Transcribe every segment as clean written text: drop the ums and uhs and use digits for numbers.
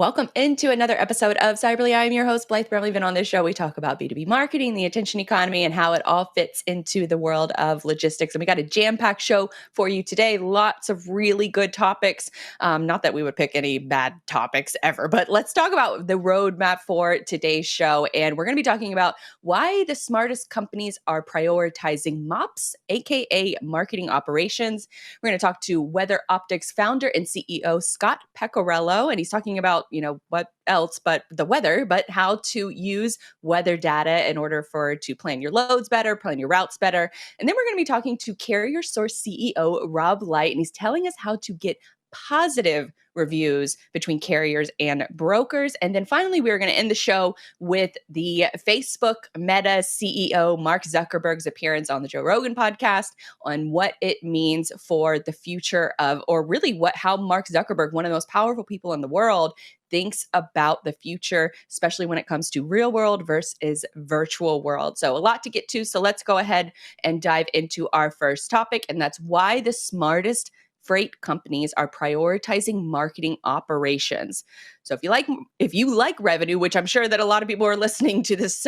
Welcome into another episode of Cyberly. I'm your host, Blythe Bremley. On this show, we talk about B2B marketing, the attention economy, and how it all fits into the world of logistics. And we got a jam-packed show for you today. Lots of really good topics. Not that we would pick any bad topics ever, but let's talk about the roadmap for today's show. And we're going to be talking about why the smartest companies are prioritizing MOPs, aka marketing operations. We're going to talk to Weather Optics founder and CEO Scott Pecoriello, and he's talking about what else but the weather, but how to use weather data in order to plan your loads better, plan your routes better. And then we're going to be talking to Carrier Source CEO Rob Light, and he's telling us how to get positive reviews between carriers and brokers. And then finally, we're going to end the show with the Facebook Meta CEO Mark Zuckerberg's appearance on the Joe Rogan podcast on what it means for the future of, or really how Mark Zuckerberg, one of the most powerful people in the world, thinks about the future, especially when it comes to real world versus virtual world. So a lot to get to. So let's go ahead and dive into our first topic. And that's why the smartest freight companies are prioritizing marketing operations. So if you like revenue, which I'm sure that a lot of people are listening to this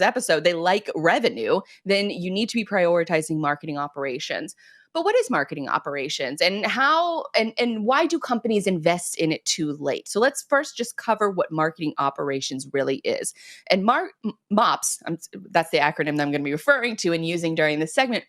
episode, they like revenue, then you need to be prioritizing marketing operations. But what is marketing operations and how and why do companies invest in it too late? So let's first just cover what marketing operations really is. And MOPs, that's the acronym that I'm going to be referring to and using during this segment,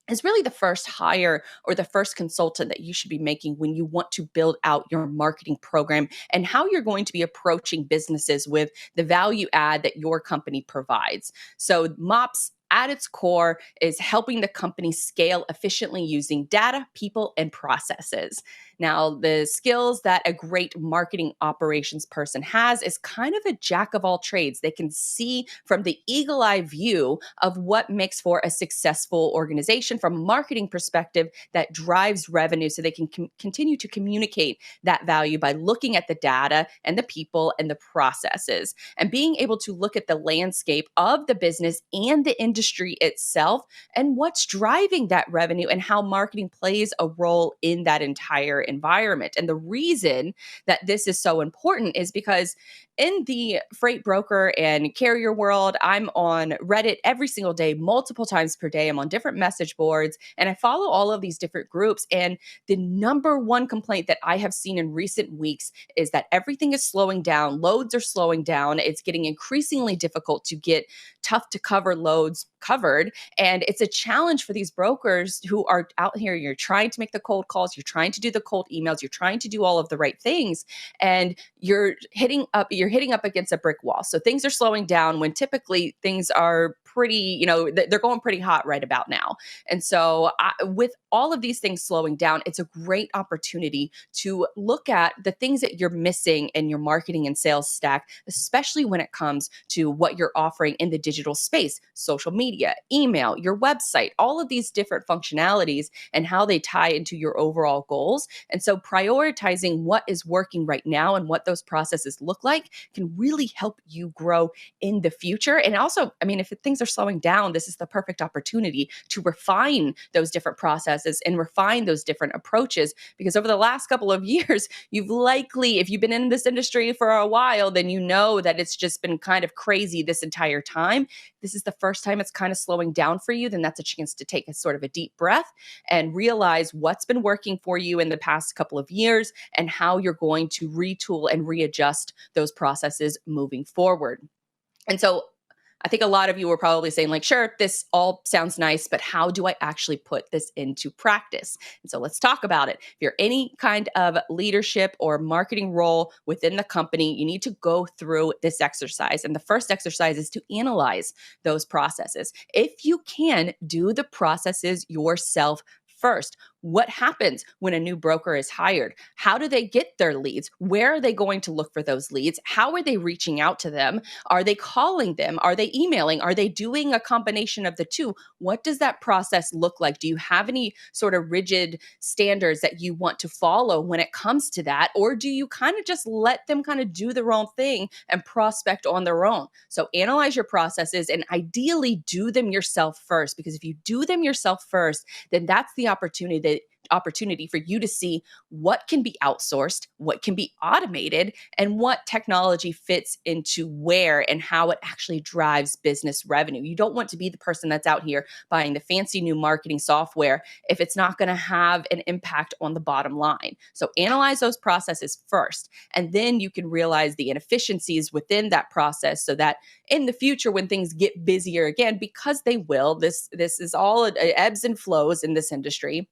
is really the first hire or the first consultant that you should be making when you want to build out your marketing program and how you're going to be approaching businesses with the value add that your company provides. So MOPs at its core is helping the company scale efficiently using data, people, and processes. Now, the skills that a great marketing operations person has is kind of a jack of all trades. They can see from the eagle eye view of what makes for a successful organization from a marketing perspective that drives revenue so they can continue to communicate that value by looking at the data and the people and the processes and being able to look at the landscape of the business and the industry itself and what's driving that revenue and how marketing plays a role in that entire environment. And the reason that this is so important is because in the freight broker and carrier world, I'm on Reddit every single day, multiple times per day. I'm on different message boards and I follow all of these different groups. And the number one complaint that I have seen in recent weeks is that everything is slowing down. Loads are slowing down. It's getting increasingly difficult to get tough to cover loads covered. And it's a challenge for these brokers who are out here. You're trying to make the cold calls. You're trying to do the cold emails. You're trying to do all of the right things. And you're hitting up against a brick wall. So things are slowing down when typically things are pretty, they're going pretty hot right about now. And so with all of these things slowing down, it's a great opportunity to look at the things that you're missing in your marketing and sales stack, especially when it comes to what you're offering in the digital space, social media, email, your website, all of these different functionalities and how they tie into your overall goals. And so prioritizing what is working right now and what those processes look like can really help you grow in the future. And also, if things are slowing down, this is the perfect opportunity to refine those different processes and refine those different approaches. Because over the last couple of years, if you've been in this industry for a while, then you know that it's just been kind of crazy this entire time. This is the first time it's kind of slowing down for you, then that's a chance to take a sort of a deep breath and realize what's been working for you in the past couple of years and how you're going to retool and readjust those processes moving forward. And so I think a lot of you were probably saying sure, this all sounds nice, but how do I actually put this into practice? And so let's talk about it. If you're any kind of leadership or marketing role within the company, you need to go through this exercise. And the first exercise is to analyze those processes. If you can, do the processes yourself first. What happens when a new broker is hired? How do they get their leads? Where are they going to look for those leads? How are they reaching out to them? Are they calling them? Are they emailing? Are they doing a combination of the two? What does that process look like? Do you have any sort of rigid standards that you want to follow when it comes to that? Or do you kind of just let them kind of do their own thing and prospect on their own? So analyze your processes and ideally do them yourself first, because if you do them yourself first, then that's the opportunity opportunity for you to see what can be outsourced, what can be automated, and what technology fits into where and how it actually drives business revenue. You don't want to be the person that's out here buying the fancy new marketing software if it's not going to have an impact on the bottom line. So analyze those processes first, and then you can realize the inefficiencies within that process so that in the future, when things get busier again, because they will, this is all ebbs and flows in this industry.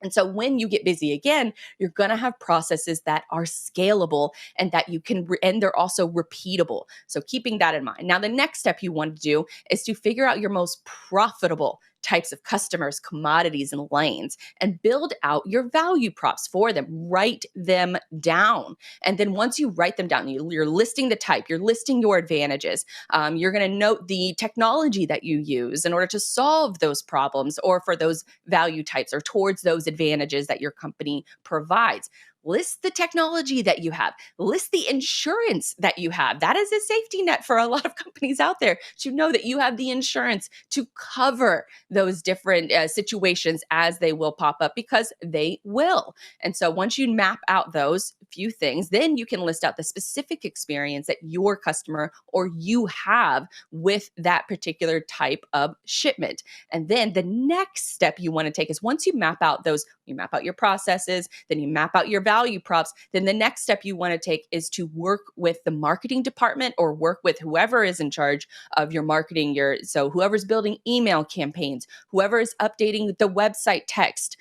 And so when you get busy again, you're going to have processes that are scalable and that you can, and they're also repeatable. So keeping that in mind. Now, the next step you want to do is to figure out your most profitable types of customers, commodities, and lanes, and build out your value props for them. Write them down. And then once you write them down, you're listing the type, you're listing your advantages. You're going to note the technology that you use in order to solve those problems or for those value types or towards those advantages that your company provides. List the technology that you have. List the insurance that you have. That is a safety net for a lot of companies out there to know that you have the insurance to cover those different situations as they will pop up, because they will. And so once you map out those few things, then you can list out the specific experience that your customer or you have with that particular type of shipment. And then the next step you want to take is, once you map out those, you map out your processes, then you map out your value props, then the next step you want to take is to work with the marketing department or work with whoever is in charge of your marketing, so whoever's building email campaigns, whoever is updating the website text.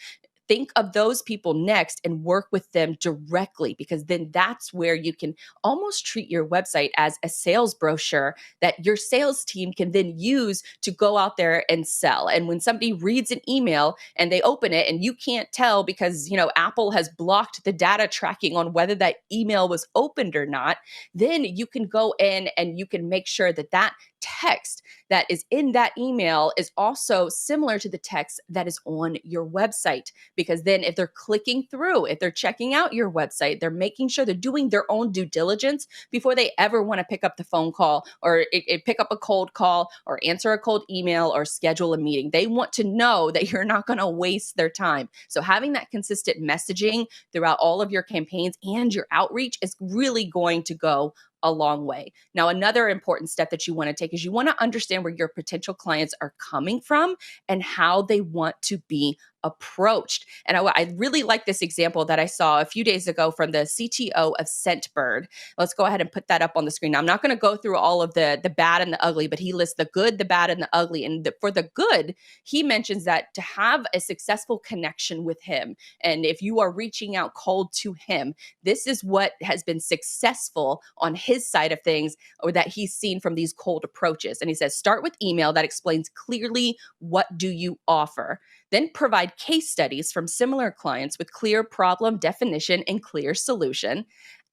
Think of those people next and work with them directly, because then that's where you can almost treat your website as a sales brochure that your sales team can then use to go out there and sell. And when somebody reads an email and they open it and you can't tell because, Apple has blocked the data tracking on whether that email was opened or not, then you can go in and you can make sure that that text that is in that email is also similar to the text that is on your website. Because then if they're clicking through, if they're checking out your website, they're making sure they're doing their own due diligence before they ever want to pick up the phone call or pick up a cold call or answer a cold email or schedule a meeting. They want to know that you're not going to waste their time. So having that consistent messaging throughout all of your campaigns and your outreach is really going to go a long way. Now, another important step that you want to take is you want to understand where your potential clients are coming from and how they want to be approached. And I really like this example that I saw a few days ago from the CTO of Scentbird. Let's go ahead and put that up on the screen. Now, I'm not going to go through all of the bad and the ugly, but he lists the good, the bad, and the ugly. And for the good, he mentions that to have a successful connection with him, and if you are reaching out cold to him, this is what has been successful on his side of things, or that he's seen from these cold approaches. And he says, start with email that explains clearly what do you offer. Then provide case studies from similar clients with clear problem definition and clear solution.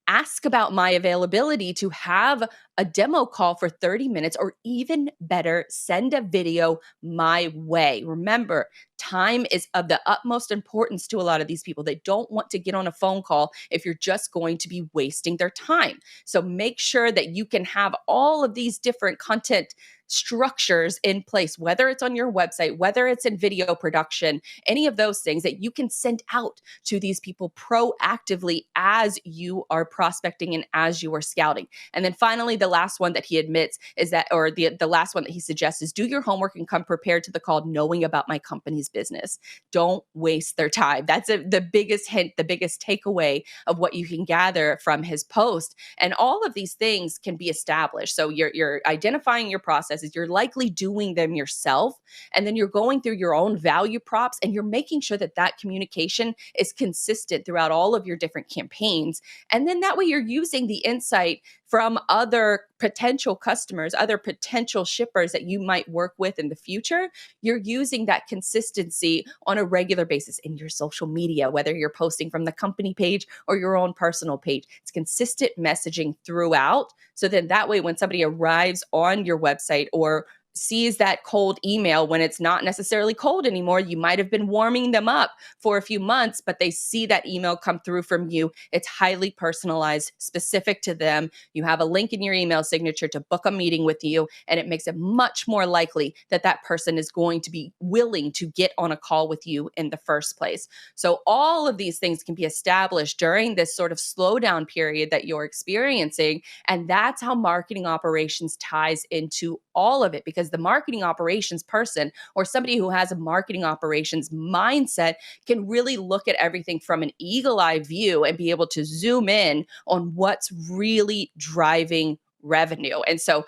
Ask about my availability to have a demo call for 30 minutes, or even better, send a video my way. Remember, time is of the utmost importance to a lot of these people. They don't want to get on a phone call if you're just going to be wasting their time. So make sure that you can have all of these different content structures in place, whether it's on your website, whether it's in video production, any of those things that you can send out to these people proactively as you are prospecting and as you are scouting. And then finally, the last one that he admits is that, or the last one that he suggests is, do your homework and come prepared to the call knowing about my company's business. Don't waste their time. That's the biggest hint, the biggest takeaway of what you can gather from his post. And all of these things can be established. So you're identifying your processes, you're likely doing them yourself, and then you're going through your own value props, and you're making sure that that communication is consistent throughout all of your different campaigns. And then that way you're using the insight from other potential customers, other potential shippers that you might work with in the future. You're using that consistency on a regular basis in your social media, whether you're posting from the company page or your own personal page. It's consistent messaging throughout. So then that way, when somebody arrives on your website or sees that cold email when it's not necessarily cold anymore. You might have been warming them up for a few months, but they see that email come through from you. It's highly personalized, specific to them. You have a link in your email signature to book a meeting with you, and it makes it much more likely that that person is going to be willing to get on a call with you in the first place. So all of these things can be established during this sort of slowdown period that you're experiencing. And that's how marketing operations ties into all of it, because the marketing operations person or somebody who has a marketing operations mindset can really look at everything from an eagle eye view and be able to zoom in on what's really driving revenue. And so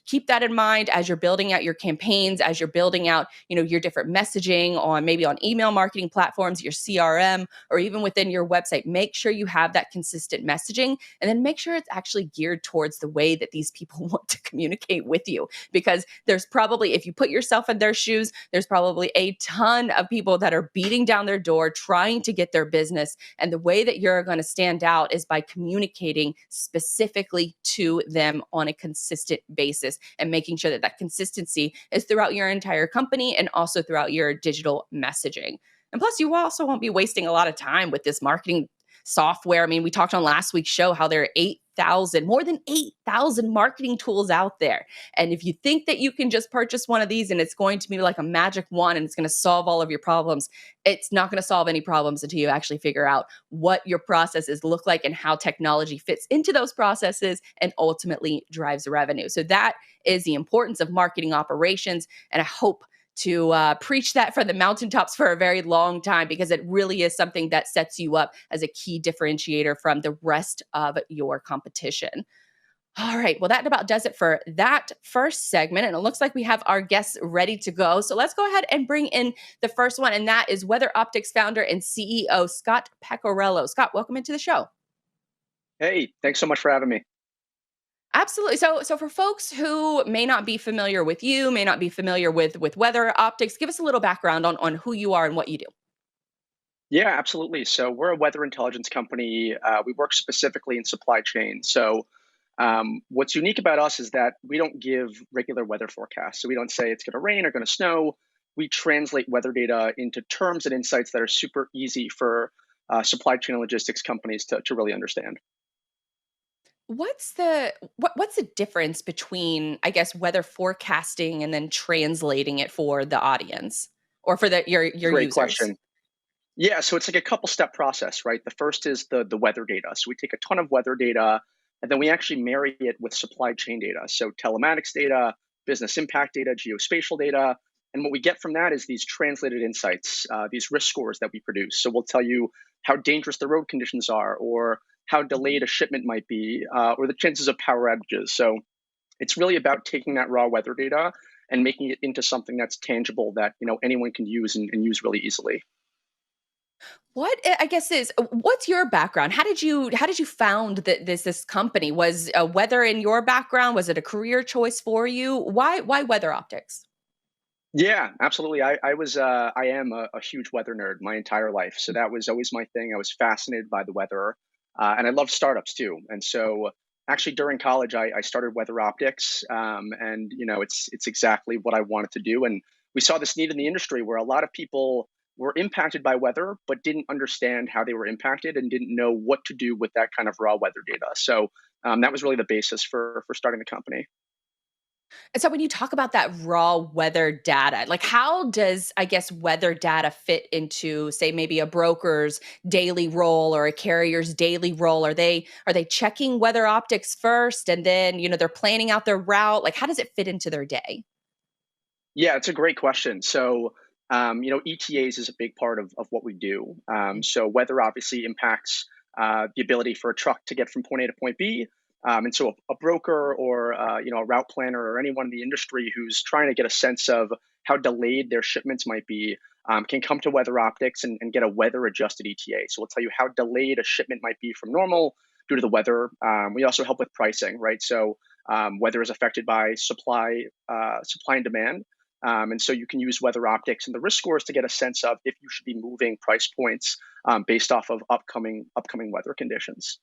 keep that in mind as you're building out your campaigns, as you're building out, your different messaging on maybe on email marketing platforms, your CRM, or even within your website. Make sure you have that consistent messaging, and then make sure it's actually geared towards the way that these people want to communicate with you. Because there's probably, if you put yourself in their shoes, there's probably a ton of people that are beating down their door trying to get their business. And the way that you're going to stand out is by communicating specifically to them on a consistent basis, and making sure that that consistency is throughout your entire company and also throughout your digital messaging. And plus, you also won't be wasting a lot of time with this marketing software. I mean, we talked on last week's show how there are more than 8,000 marketing tools out there. And if you think that you can just purchase one of these and it's going to be like a magic wand and it's going to solve all of your problems, it's not going to solve any problems until you actually figure out what your processes look like and how technology fits into those processes and ultimately drives revenue. So that is the importance of marketing operations. And I hope to preach that from the mountaintops for a very long time, because it really is something that sets you up as a key differentiator from the rest of your competition. All right. Well, that about does it for that first segment. And it looks like we have our guests ready to go. So let's go ahead and bring in the first one. And that is Weather Optics founder and CEO, Scott Pecoriello. Scott, welcome into the show. Hey, thanks so much for having me. Absolutely. So for folks who may not be familiar with you, may not be familiar with Weather Optics, give us a little background on who you are and what you do. Yeah, absolutely. So we're a weather intelligence company. We work specifically in supply chain. So what's unique about us is that we don't give regular weather forecasts. So we don't say it's going to rain or going to snow. We translate weather data into terms and insights that are super easy for supply chain and logistics companies to really understand. What's the difference between, I guess, weather forecasting and then translating it for the audience or for your Great users? question. Yeah, so it's like a couple step process, right? The first is the weather data. So we take a ton of weather data and then we actually marry it with supply chain data. So telematics data, business impact data, geospatial data. And what we get from that is these translated insights, these risk scores that we produce. So we'll tell you how dangerous the road conditions are, or how delayed a shipment might be, or the chances of power outages. So it's really about taking that raw weather data and making it into something that's tangible that anyone can use and use really easily. What's your background? How did you found this company? Was weather in your background? Was it a career choice for you? Why Weather Optics? Yeah, absolutely. I am a huge weather nerd my entire life. So that was always my thing. I was fascinated by the weather, and I love startups too. And so actually during college, I started Weather Optics, and it's exactly what I wanted to do. And we saw this need in the industry where a lot of people were impacted by weather, but didn't understand how they were impacted and didn't know what to do with that kind of raw weather data. So that was really the basis for starting the company. And so when you talk about that raw weather data, like how does, I guess, weather data fit into, say, maybe a broker's daily role or a carrier's daily role? Are they checking weather optics first and then, they're planning out their route? Like how does it fit into their day? Yeah, it's a great question. So, ETAs is a big part of what we do. So, weather obviously impacts the ability for a truck to get from point A to point B. And so, a broker or a route planner or anyone in the industry who's trying to get a sense of how delayed their shipments might be can come to Weather Optics and get a weather adjusted ETA. So, we'll tell you how delayed a shipment might be from normal due to the weather. We also help with pricing, right? So, weather is affected by supply and demand. And so you can use weather optics and the risk scores to get a sense of if you should be moving price points based off of upcoming weather conditions.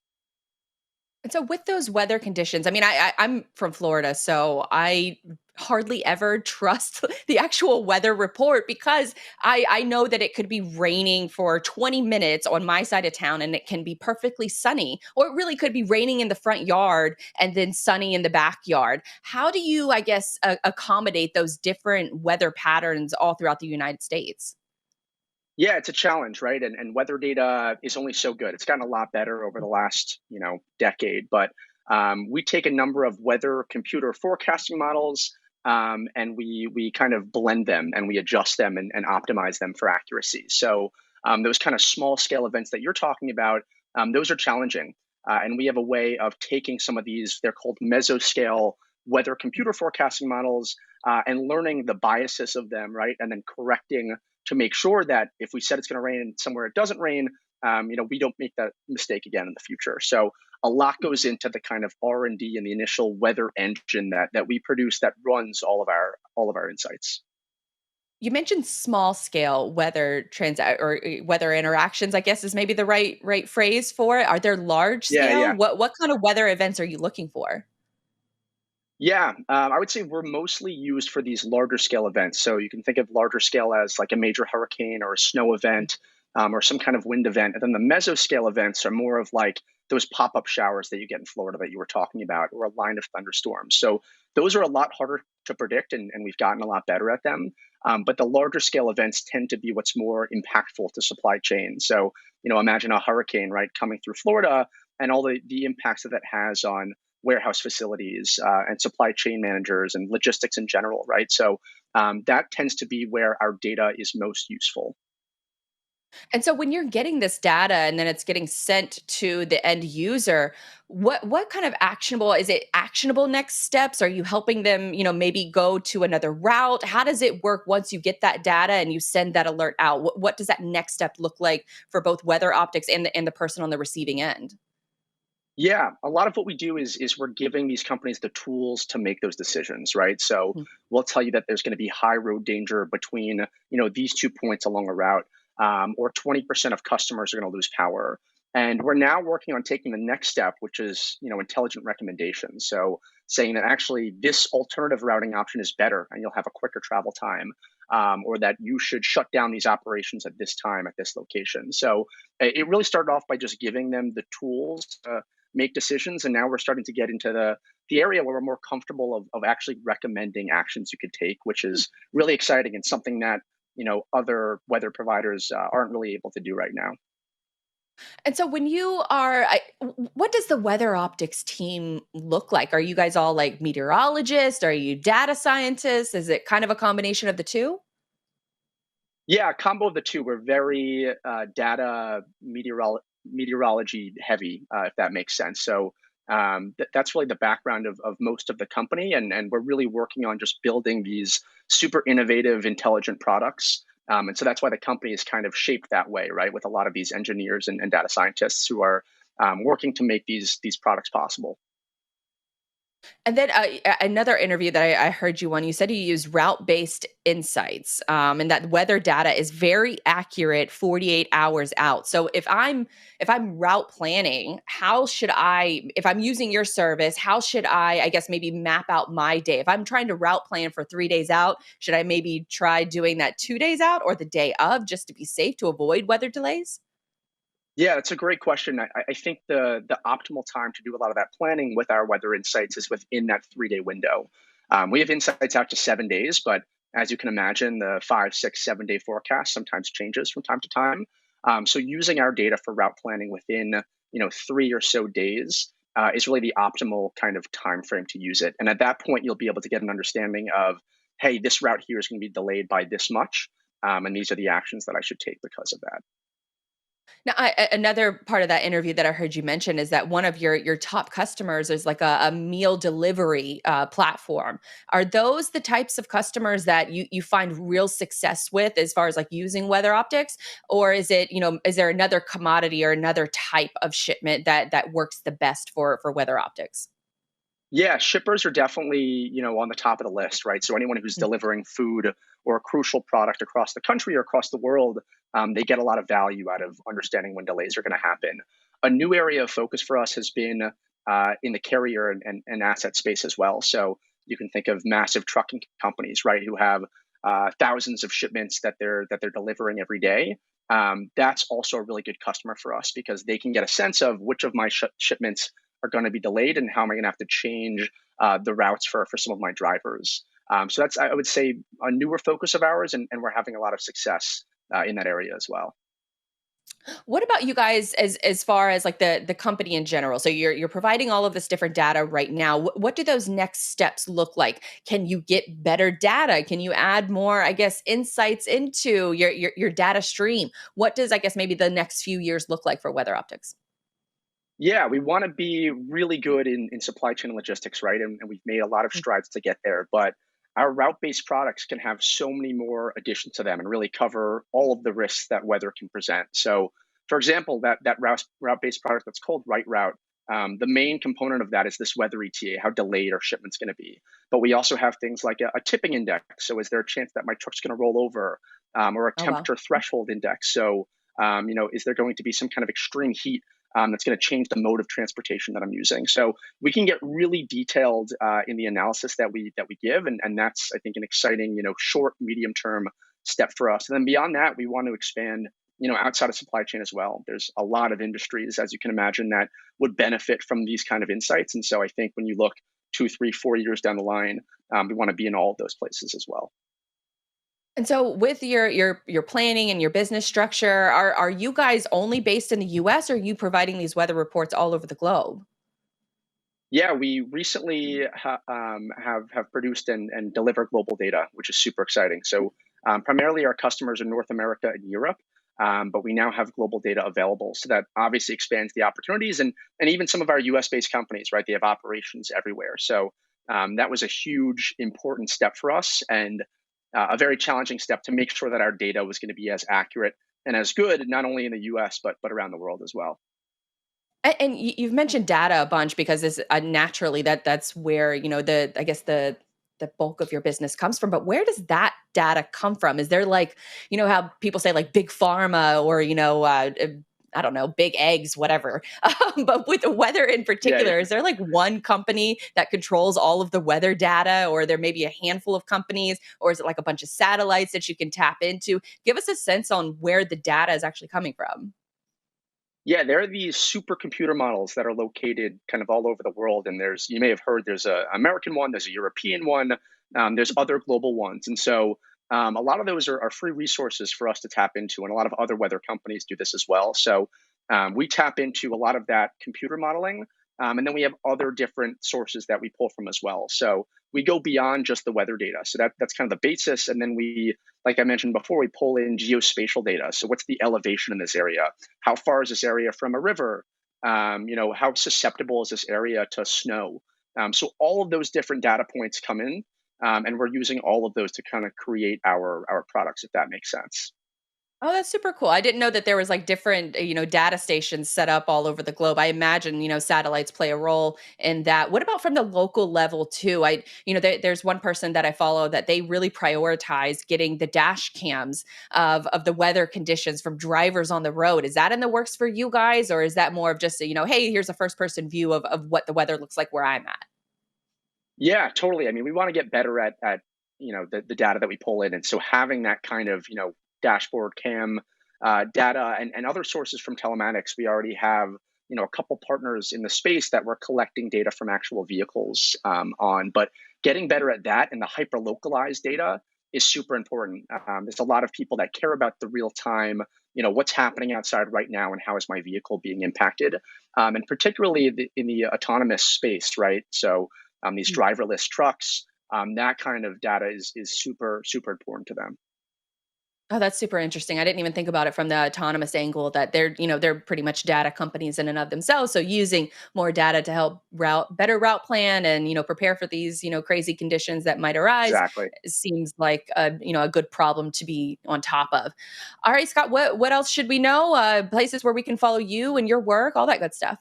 And so with those weather conditions, I mean, I'm from Florida, so I hardly ever trust the actual weather report because I know that it could be raining for 20 minutes on my side of town and it can be perfectly sunny, or it really could be raining in the front yard and then sunny in the backyard. How do you, I guess, accommodate those different weather patterns all throughout the United States? Yeah, it's a challenge, right? And weather data is only so good. It's gotten a lot better over the last, decade. But we take a number of weather computer forecasting models, and we kind of blend them and we adjust them and optimize them for accuracy. So those kind of small scale events that you're talking about, those are challenging. And we have a way of taking some of these, they're called mesoscale weather computer forecasting models, and learning the biases of them, right? And then correcting to make sure that if we said it's going to rain somewhere it doesn't rain, we don't make that mistake again in the future. So a lot goes into the kind of R&D and the initial weather engine that we produce that runs all of our insights. You mentioned small scale weather weather interactions, I guess is maybe the right phrase for it. Are there large Yeah, scale? yeah. What kind of weather events are you looking for? Yeah, I would say we're mostly used for these larger scale events. So you can think of larger scale as like a major hurricane or a snow event, or some kind of wind event. And then the mesoscale events are more of like those pop up showers that you get in Florida that you were talking about, or a line of thunderstorms. So those are a lot harder to predict, and we've gotten a lot better at them. But the larger scale events tend to be what's more impactful to supply chain. So, imagine a hurricane, right, coming through Florida and all the impacts that has on warehouse facilities, and supply chain managers and logistics in general, right? So that tends to be where our data is most useful. And so when you're getting this data and then it's getting sent to the end user, what kind of actionable is it actionable next steps? Are you helping them, maybe go to another route? How does it work once you get that data and you send that alert out? What does that next step look like for both weather optics and the person on the receiving end? Yeah, a lot of what we do is we're giving these companies the tools to make those decisions, right? So Mhm. we'll tell you that there's going to be high road danger between these 2 points along a route, or 20% of customers are going to lose power. And we're now working on taking the next step, which is intelligent recommendations. So saying that actually this alternative routing option is better, and you'll have a quicker travel time, or that you should shut down these operations at this time at this location. So it really started off by just giving them the tools to make decisions. And now we're starting to get into the area where we're more comfortable of actually recommending actions you could take, which is really exciting and something that other weather providers aren't really able to do right now. And so when what does the weather optics team look like? Are you guys all like meteorologists? Are you data scientists? Is it kind of a combination of the two? Yeah, combo of the two. We're very data meteorology heavy, if that makes sense. So that's really the background of most of the company, and we're really working on just building these super innovative, intelligent products. And so that's why the company is kind of shaped that way, right? With a lot of these engineers and data scientists who are working to make these products possible. And then another interview that I heard you on, you said you use route-based insights, and that weather data is very accurate 48 hours out. So if I'm route planning, if I'm using your service, how should I guess maybe map out my day? If I'm trying to route plan for 3 days out, should I maybe try doing that 2 days out or the day of just to be safe to avoid weather delays? Yeah, it's a great question. I think the optimal time to do a lot of that planning with our weather insights is within that 3 day window. We have insights out to 7 days, but as you can imagine, the 5, 6, 7 day forecast sometimes changes from time to time. So using our data for route planning within 3 or so days is really the optimal kind of time frame to use it. And at that point, you'll be able to get an understanding of, hey, this route here is going to be delayed by this much, and these are the actions that I should take because of that. Now, another part of that interview that I heard you mention is that one of your top customers is like a meal delivery platform. Are those the types of customers that you find real success with as far as like using weather optics, or is there another commodity or another type of shipment that works the best for weather optics? Yeah, shippers are definitely, on the top of the list, right? So anyone who's delivering food or a crucial product across the country or across the world, they get a lot of value out of understanding when delays are going to happen. A new area of focus for us has been in the carrier and asset space as well. So You can think of massive trucking companies, right, who have thousands of shipments that they're delivering every day. That's also a really good customer for us because they can get a sense of which of my shipments are going to be delayed and how am I going to have to change the routes for some of my drivers. So that's, I would say, a newer focus of ours, and we're having a lot of success in that area as well. What about you guys as far as like the company in general? So you're providing all of this different data right now. What do those next steps look like? Can you get better data? Can you add more, I guess, insights into your data stream? What does, I guess, maybe the next few years look like for Weather Optics? Yeah, we want to be really good in supply chain and logistics, right? And we've made a lot of strides to get there. But our route-based products can have so many more additions to them and really cover all of the risks that weather can present. So, for example, that route-based product that's called Right Route, the main component of that is this weather ETA, how delayed our shipment's going to be. But we also have things like a tipping index. So, is there a chance that my truck's going to roll over, or a Oh wow. temperature threshold index? So, is there going to be some kind of extreme heat that's going to change the mode of transportation that I'm using? So we can get really detailed in the analysis that we give, and that's, I think, an exciting, short, medium term step for us. And then beyond that, we want to expand, outside of supply chain as well. There's a lot of industries, as you can imagine, that would benefit from these kind of insights. And so I think when you look 2, 3, 4 years down the line, we want to be in all of those places as well. And so with your planning and your business structure, are you guys only based in the US, or are you providing these weather reports all over the globe? Yeah, we recently have produced and deliver global data, which is super exciting. So primarily our customers in North America and Europe, but we now have global data available. So that obviously expands the opportunities, and even some of our US based companies, right? They have operations everywhere. So that was a huge, important step for us, and a very challenging step to make sure that our data was going to be as accurate and as good, not only in the US but around the world as well. And you've mentioned data a bunch because this naturally that's where the I guess the bulk of your business comes from. But where does that data come from? Is there like how people say like big pharma or I don't know, big eggs, whatever. But with the weather in Yeah, particular, yeah. is there like one company that controls all of the weather data, or there may be a handful of companies, or is it like a bunch of satellites that you can tap into? Give us a sense on where the data is actually coming from. Yeah, there are these supercomputer models that are located kind of all over the world, and you may have heard there's a American one, there's a European one, there's other global ones, and so a lot of those are free resources for us to tap into, and a lot of other weather companies do this as well. So we tap into a lot of that computer modeling, and then we have other different sources that we pull from as well. So we go beyond just the weather data. So that's kind of the basis, and then we, like I mentioned before, we pull in geospatial data. So what's the elevation in this area? How far is this area from a river? How susceptible is this area to snow? So all of those different data points come in, and we're using all of those to kind of create our products, if that makes sense. Oh, that's super cool. I didn't know that there was like different, data stations set up all over the globe. I imagine, satellites play a role in that. What about from the local level too? There's one person that I follow that they really prioritize getting the dash cams of the weather conditions from drivers on the road. Is that in the works for you guys, or is that more of just, hey, here's a first person view of what the weather looks like where I'm at? Yeah, totally. I mean, we want to get better at the data that we pull in, and so having that kind of dashboard cam data and other sources from telematics, we already have a couple partners in the space that we're collecting data from actual vehicles on. But getting better at that and the hyper localized data is super important. There's a lot of people that care about the real time. What's happening outside right now and how is my vehicle being impacted, and particularly in the autonomous space, right? So these driverless trucks, that kind of data is super, super important to them. Oh, that's super interesting. I didn't even think about it from the autonomous angle that they're pretty much data companies in and of themselves. So using more data to help better route plan and, prepare for these, crazy conditions that might arise Exactly. seems like a good problem to be on top of. All right, Scott, what else should we know? Places where we can follow you and your work, all that good stuff.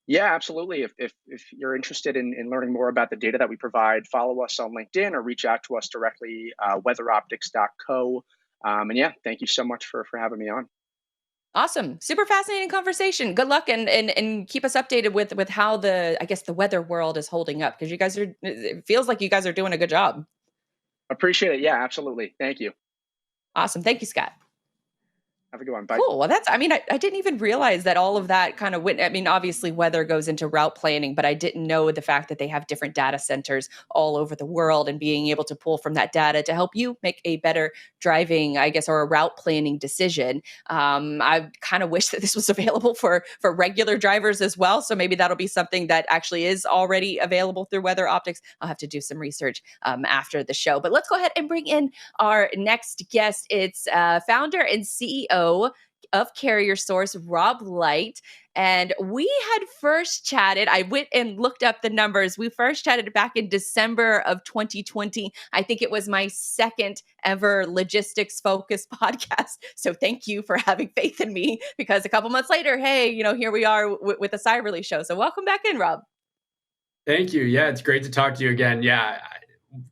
Yeah, absolutely. If you're interested in learning more about the data that we provide, follow us on LinkedIn or reach out to us directly, weatheroptics.co. And yeah, thank you so much for having me on. Awesome. Super fascinating conversation. Good luck and keep us updated with how I guess the weather world is holding up, because it feels like you guys are doing a good job. Appreciate it. Yeah, absolutely. Thank you. Awesome. Thank you, Scott. Have a good one. Bye. Cool. Well, I didn't even realize that all of that kind of went. I mean, obviously, weather goes into route planning, but I didn't know the fact that they have different data centers all over the world and being able to pull from that data to help you make a better driving, I guess, or a route planning decision. I kind of wish that this was available for regular drivers as well. So maybe that'll be something that actually is already available through Weather Optics. I'll have to do some research after the show. But let's go ahead and bring in our next guest. It's founder and CEO of Carrier Source, Rob Light. And we had first chatted, I went and looked up the numbers. We first chatted back in December of 2020. I think it was my second ever logistics focused podcast. So thank you for having faith in me, because a couple months later, hey, here we are with the Cyberly show. So welcome back in, Rob. Thank you. Yeah, it's great to talk to you again. Yeah,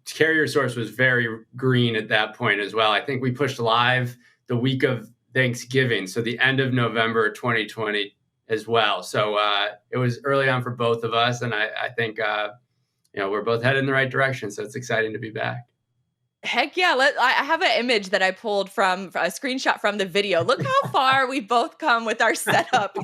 Carrier Source was very green at that point as well. I think we pushed live the week of Thanksgiving, so the end of November 2020 as well. So it was early on for both of us, and I think we're both headed in the right direction. So it's exciting to be back. Heck yeah. I have an image that I pulled from a screenshot from the video. Look how far we both come with our setup.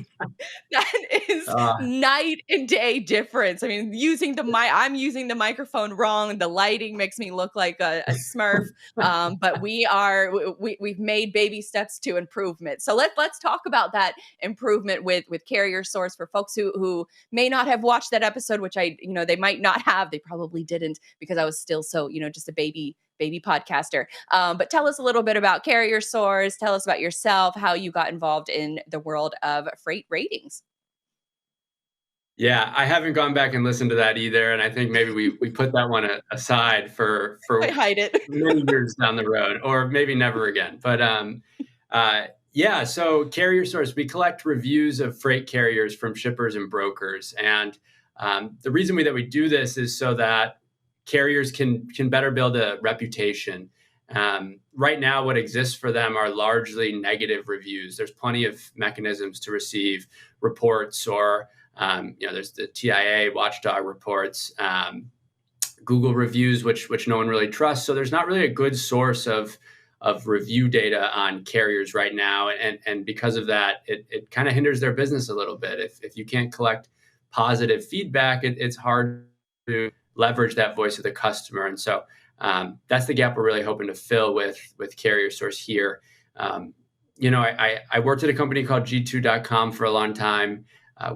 That is night and day difference. I mean, I'm using the microphone wrong. The lighting makes me look like a Smurf. But we've made baby steps to improvement. So let's talk about that improvement with Carrier Source for folks who may not have watched that episode, which they might not have. They probably didn't, because I was still so, just a baby podcaster. But tell us a little bit about Carrier Source. Tell us about yourself, how you got involved in the world of freight ratings. Yeah, I haven't gone back and listened to that either. And I think maybe we put that one aside for I hide it. many years down the road, or maybe never again. But yeah, so Carrier Source, we collect reviews of freight carriers from shippers and brokers. And the reason that we do this is so that carriers can better build a reputation. Right now, what exists for them are largely negative reviews. There's plenty of mechanisms to receive reports, or there's the TIA watchdog reports, Google reviews, which no one really trusts. So there's not really a good source of review data on carriers right now, and because of that, it kind of hinders their business a little bit. If you can't collect positive feedback, it's hard to leverage that voice of the customer. And so that's the gap we're really hoping to fill with Carrier Source here. I worked at a company called G2.com for a long time.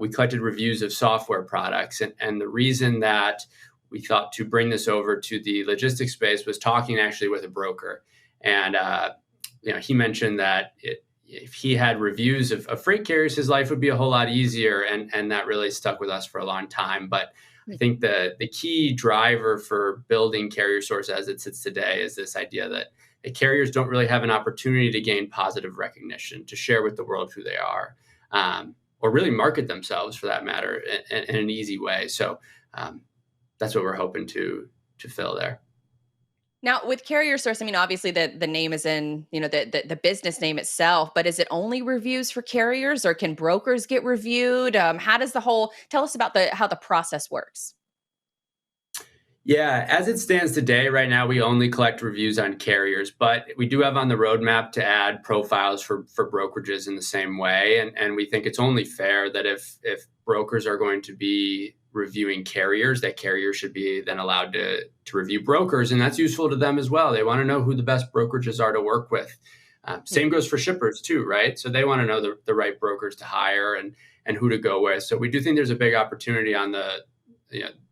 We collected reviews of software products. And the reason that we thought to bring this over to the logistics space was talking actually with a broker. And he mentioned that if he had reviews of freight carriers, his life would be a whole lot easier. And that really stuck with us for a long time. But I think the key driver for building Carrier Source as it sits today is this idea that the carriers don't really have an opportunity to gain positive recognition, to share with the world who they are, or really market themselves, for that matter, in an easy way. So that's what we're hoping to fill there. Now, with Carrier Source, I mean, obviously the name is in, the business name itself, but is it only reviews for carriers, or can brokers get reviewed? How does tell us about how the process works? Yeah, as it stands today, right now, we only collect reviews on carriers, but we do have on the roadmap to add profiles for brokerages in the same way. And we think it's only fair that if brokers are going to be reviewing carriers, that carriers should be then allowed to review brokers. And that's useful to them as well. They want to know who the best brokerages are to work with. Same goes for shippers too, right? So they want to know the right brokers to hire and who to go with. So we do think there's a big opportunity on the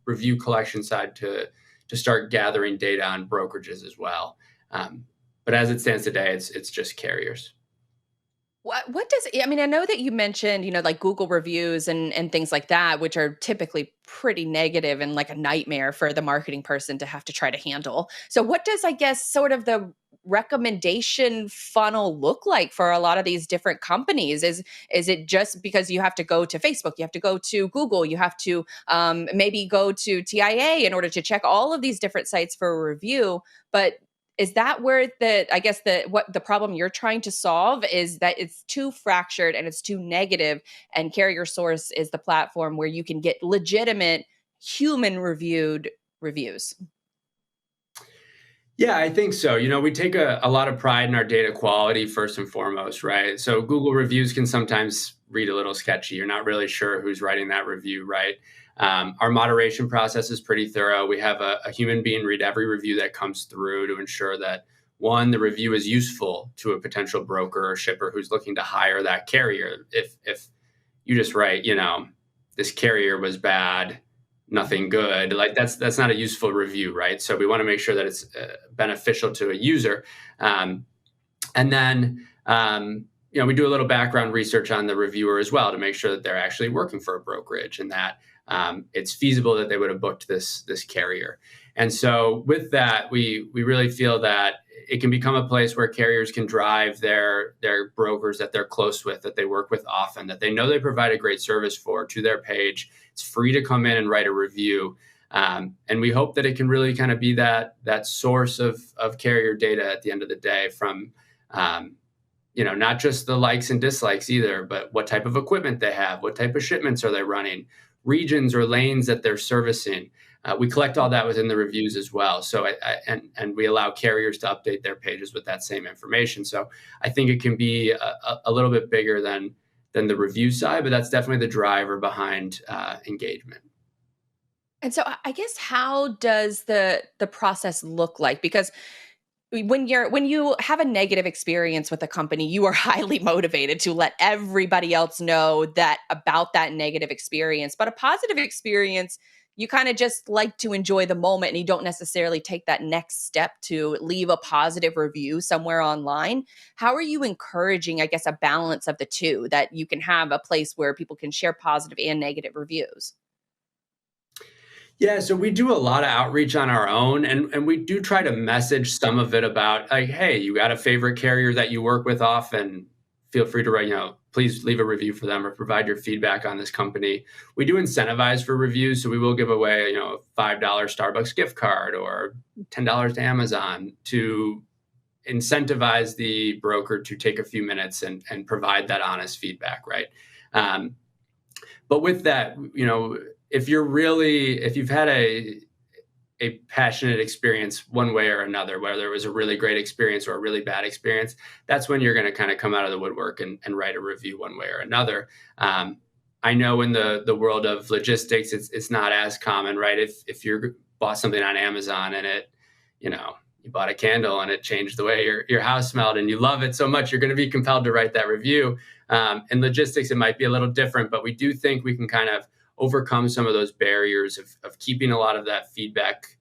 review collection side to start gathering data on brokerages as well. But as it stands today, it's just carriers. I mean, I know that you mentioned, like Google reviews and things like that, which are typically pretty negative and like a nightmare for the marketing person to have to try to handle. So what does, I guess, sort of the recommendation funnel look like for a lot of these different companies? Is it just because you have to go to Facebook, you have to go to Google, you have to maybe go to TIA in order to check all of these different sites for a review? But Is that where what the problem you're trying to solve is, that it's too fractured and it's too negative, and Carrier Source is the platform where you can get legitimate human reviewed reviews? Yeah, I think so. We take a lot of pride in our data quality first and foremost, right? So Google reviews can sometimes read a little sketchy. You're not really sure who's writing that review, right? Our moderation process is pretty thorough. We have a human being read every review that comes through to ensure that, one, the review is useful to a potential broker or shipper who's looking to hire that carrier. If you just write, this carrier was bad, nothing good, like that's not a useful review, right? So we want to make sure that it's beneficial to a user. And then we do a little background research on the reviewer as well to make sure that they're actually working for a brokerage and that it's feasible that they would have booked this carrier. And so with that, we really feel that it can become a place where carriers can drive their brokers that they're close with, that they work with often, that they know they provide a great service for, to their page. It's free to come in and write a review. And we hope that it can really kind of be that source of carrier data at the end of the day, from not just the likes and dislikes either, but what type of equipment they have, what type of shipments are they running, regions or lanes that they're servicing. We collect all that within the reviews as well. So, and we allow carriers to update their pages with that same information. So I think it can be a little bit bigger than the review side, but that's definitely the driver behind engagement. And so I guess, how does the process look like? Because when you have a negative experience with a company, you are highly motivated to let everybody else know that about that negative experience. But a positive experience, you kind of just like to enjoy the moment, and you don't necessarily take that next step to leave a positive review somewhere online. How are you encouraging, I guess, a balance of the two, that you can have a place where people can share positive and negative reviews? Yeah, so we do a lot of outreach on our own, and we do try to message some of it about, like, hey, you got a favorite carrier that you work with often, feel free to write, please leave a review for them or provide your feedback on this company. We do incentivize for reviews, so we will give away, a $5 Starbucks gift card or $10 to Amazon to incentivize the broker to take a few minutes and provide that honest feedback, right? But with that, if you've had a passionate experience one way or another, whether it was a really great experience or a really bad experience, that's when you're going to kind of come out of the woodwork and write a review one way or another. I know in the world of logistics, it's not as common, right? If you bought something on Amazon and you bought a candle and it changed the way your house smelled and you love it so much, you're going to be compelled to write that review. In logistics, it might be a little different, but we do think we can kind of overcome some of those barriers of keeping a lot of that feedback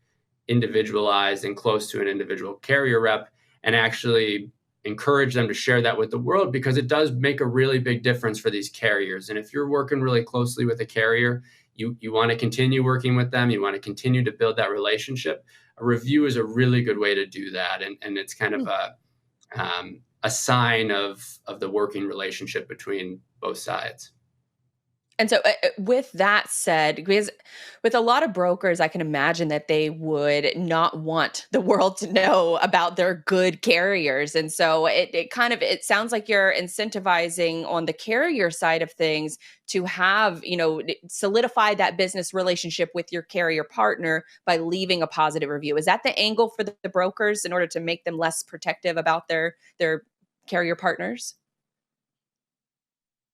individualized and close to an individual carrier rep, and actually encourage them to share that with the world, because it does make a really big difference for these carriers. And if you're working really closely with a carrier, you want to continue working with them, you want to continue to build that relationship. A review is a really good way to do that. And it's kind of a sign of the working relationship between both sides. And so, with that said, because with a lot of brokers, I can imagine that they would not want the world to know about their good carriers. And so it sounds like you're incentivizing on the carrier side of things to have, solidify that business relationship with your carrier partner by leaving a positive review. Is that the angle for the brokers in order to make them less protective about their carrier partners?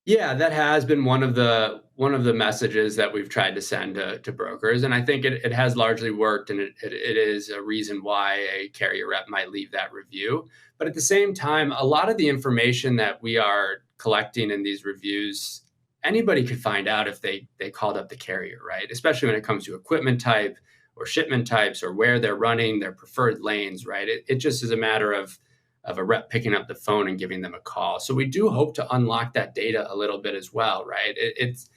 Yeah, that has been one of the messages that we've tried to send to brokers, and I think it has largely worked, and it is a reason why a carrier rep might leave that review. But at the same time, a lot of the information that we are collecting in these reviews, anybody could find out if they called up the carrier, right? Especially when it comes to equipment type or shipment types or where they're running their preferred lanes, right? It just is a matter of a rep picking up the phone and giving them a call. So we do hope to unlock that data a little bit as well, right? It's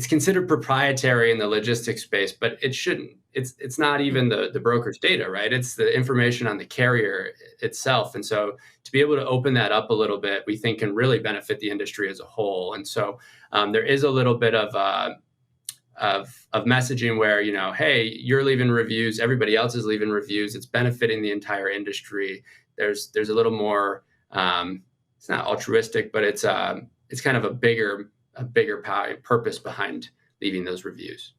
considered proprietary in the logistics space, but it shouldn't. It's not even the broker's data, right? It's the information on the carrier itself. And so to be able to open that up a little bit, we think can really benefit the industry as a whole. And so there is a little bit of of messaging where, hey, you're leaving reviews, everybody else is leaving reviews, it's benefiting the entire industry. There's a little more, it's not altruistic, but it's kind of a bigger purpose behind leaving those reviews.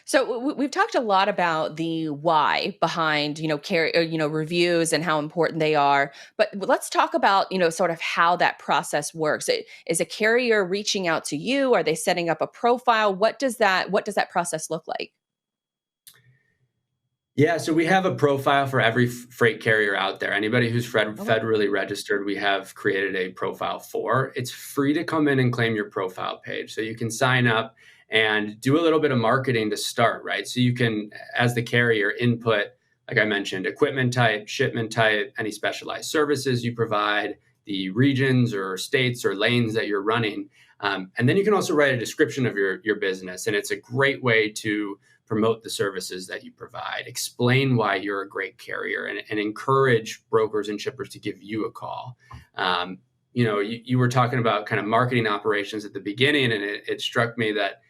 So we've talked a lot about the why behind, reviews and how important they are. But let's talk about, sort of how that process works. Is a carrier reaching out to you? Are they setting up a profile? What does that process look like? Yeah, so we have a profile for every freight carrier out there. Anybody who's federally registered, we have created a profile for. It's free to come in and claim your profile page. So you can sign up and do a little bit of marketing to start, right? So you can, as the carrier, input, like I mentioned, equipment type, shipment type, any specialized services you provide, the regions or states or lanes that you're running. And then you can also write a description of your business. And it's a great way to promote the services that you provide, explain why you're a great carrier, and encourage brokers and shippers to give you a call. You were talking about kind of marketing operations at the beginning, and it struck me that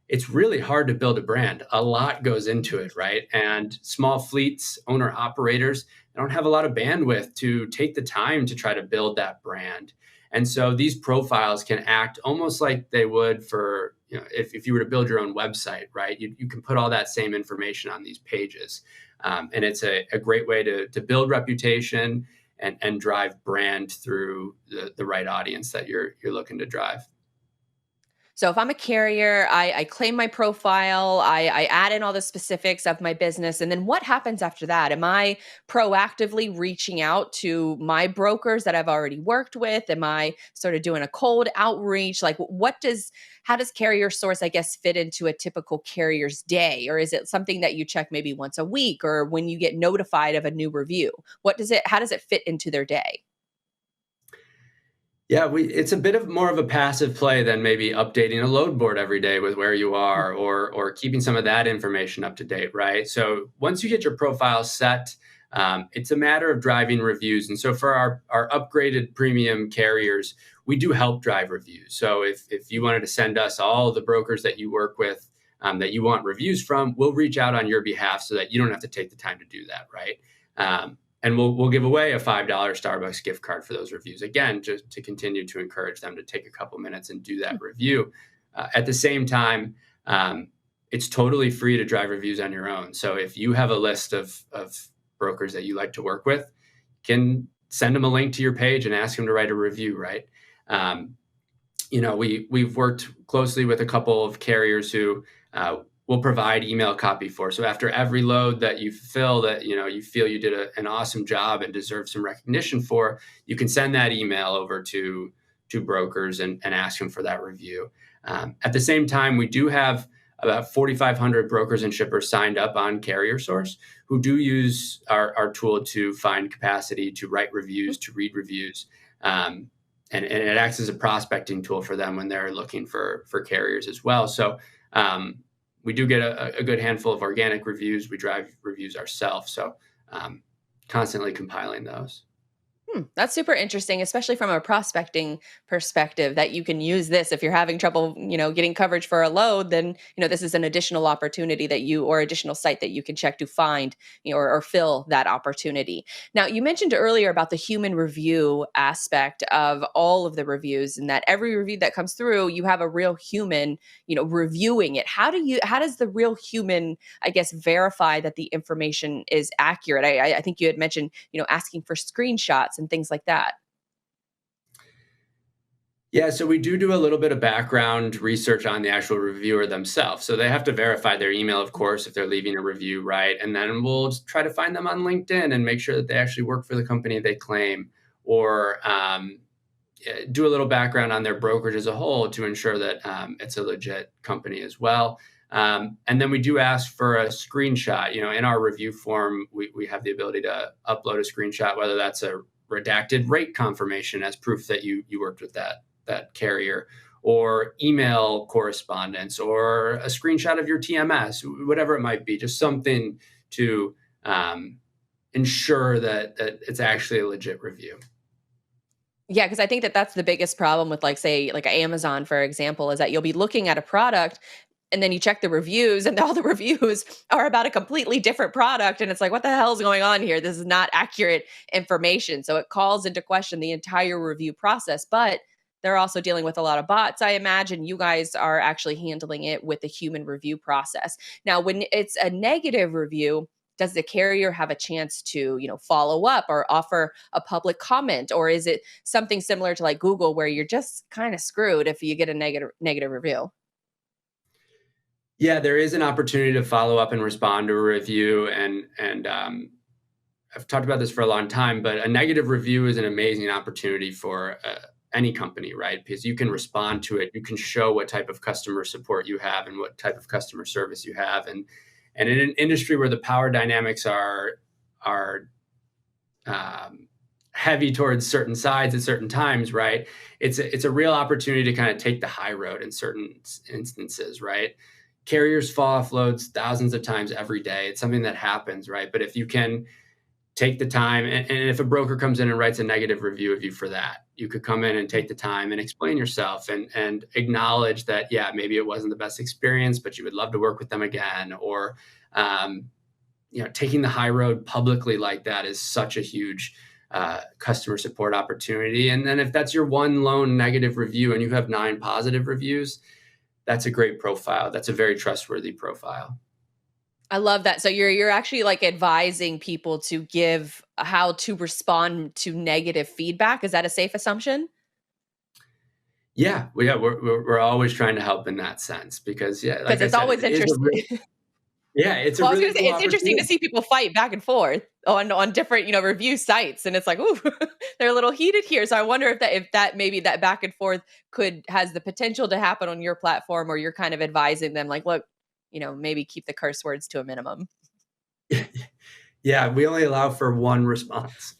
it's really hard to build a brand. A lot goes into it, right? And small fleets, owner operators, they don't have a lot of bandwidth to take the time to try to build that brand. And so these profiles can act almost like they would for, if you were to build your own website, right? You can put all that same information on these pages. And it's a great way to build reputation and drive brand through the right audience that you're looking to drive. So if I'm a carrier, I claim my profile, I add in all the specifics of my business, and then what happens after that? Am I proactively reaching out to my brokers that I've already worked with? Am I sort of doing a cold outreach? Like how does carrier source, I guess, fit into a typical carrier's day? Or is it something that you check maybe once a week or when you get notified of a new review? How does it fit into their day? Yeah, it's a bit of more of a passive play than maybe updating a load board every day with where you are, or keeping some of that information up to date, right? So once you get your profile set, it's a matter of driving reviews. And so for our upgraded premium carriers, we do help drive reviews. So if you wanted to send us all the brokers that you work with that you want reviews from, we'll reach out on your behalf so that you don't have to take the time to do that, right? And we'll give away a $5 Starbucks gift card for those reviews. Again, just to continue to encourage them to take a couple minutes and do that review. At the same time, it's totally free to drive reviews on your own. So if you have a list of brokers that you like to work with, you can send them a link to your page and ask them to write a review, right? We've worked closely with a couple of carriers who we'll provide email copy for. So after every load that you fill that, you feel you did an awesome job and deserve some recognition for, you can send that email over to brokers and ask them for that review. At the same time, we do have about 4,500 brokers and shippers signed up on Carrier Source who do use our tool to find capacity, to write reviews, to read reviews. And it acts as a prospecting tool for them when they're looking for carriers as well. So we do get a good handful of organic reviews. We drive reviews ourselves. So constantly compiling those. That's super interesting, especially from a prospecting perspective, that you can use this if you're having trouble, getting coverage for a load, then, this is an additional opportunity or additional site that you can check to find, or fill that opportunity. Now, you mentioned earlier about the human review aspect of all of the reviews, and that every review that comes through, you have a real human, reviewing it. How does the real human, I guess, verify that the information is accurate? I think you had mentioned, asking for screenshots and things like that. Yeah, so we do a little bit of background research on the actual reviewer themselves. So they have to verify their email, of course, if they're leaving a review, right? And then we'll try to find them on LinkedIn and make sure that they actually work for the company they claim, or do a little background on their brokerage as a whole to ensure that it's a legit company as well. And then we do ask for a screenshot. In our review form, we have the ability to upload a screenshot, whether that's a redacted rate confirmation as proof that you worked with that carrier, or email correspondence, or a screenshot of your TMS, whatever it might be, just something to ensure that it's actually a legit review. Yeah, because I think that's the biggest problem with, say, like Amazon, for example, is that you'll be looking at a product And then you check the reviews and all the reviews are about a completely different product. And it's like, what the hell is going on here? This is not accurate information. So it calls into question the entire review process. But they're also dealing with a lot of bots. I imagine you guys are actually handling it with the human review process. Now, when it's a negative review, does the carrier have a chance to, follow up or offer a public comment? Or is it something similar to like Google where you're just kind of screwed if you get a negative review? Yeah, there is an opportunity to follow up and respond to a review, and I've talked about this for a long time, but a negative review is an amazing opportunity for any company, right? Because you can respond to it, you can show what type of customer support you have and what type of customer service you have, and in an industry where the power dynamics are heavy towards certain sides at certain times, right? It's a real opportunity to kind of take the high road in certain instances, right? Carriers fall off loads thousands of times every day. It's something that happens, right? But if you can take the time, and if a broker comes in and writes a negative review of you for that, you could come in and take the time and explain yourself and acknowledge that, yeah, maybe it wasn't the best experience, but you would love to work with them again. Or, taking the high road publicly like that is such a huge customer support opportunity. And then if that's your one lone negative review and you have 9 positive reviews, that's a great profile. That's a very trustworthy profile. I love that. So you're actually like advising people to give how to respond to negative feedback. Is that a safe assumption? Yeah, well, yeah, we're always trying to help in that sense because, yeah, like Because I it's said, always it is interesting. it's a Well, I was really going to say cool it's interesting to opportunity. see people fight back and forth on different review sites, and it's like, ooh, they're a little heated here. So I wonder if that maybe that back and forth has the potential to happen on your platform, or you're kind of advising them like, look, maybe keep the curse words to a minimum. Yeah, we only allow for one response,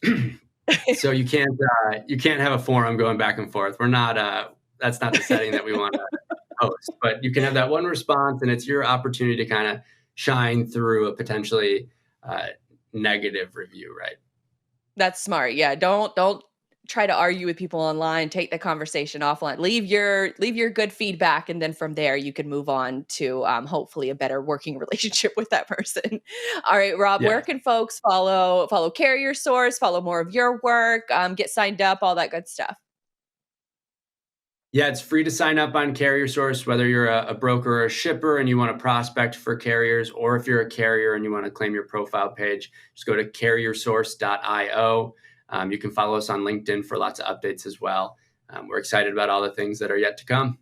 so you can't have a forum going back and forth. We're not that's not the setting that we want to host. But you can have that one response, and it's your opportunity to kind of shine through a potentially negative review, right? That's smart. Yeah, don't try to argue with people online. Take the conversation offline. Leave your good feedback, and then from there you can move on to hopefully a better working relationship with that person. All right, Rob, where Yeah. can folks follow Carrier Source, follow more of your work, get signed up, all that good stuff? Yeah, it's free to sign up on Carrier Source, whether you're a broker or a shipper and you want to prospect for carriers, or if you're a carrier and you want to claim your profile page, just go to carriersource.io. You can follow us on LinkedIn for lots of updates as well. We're excited about all the things that are yet to come.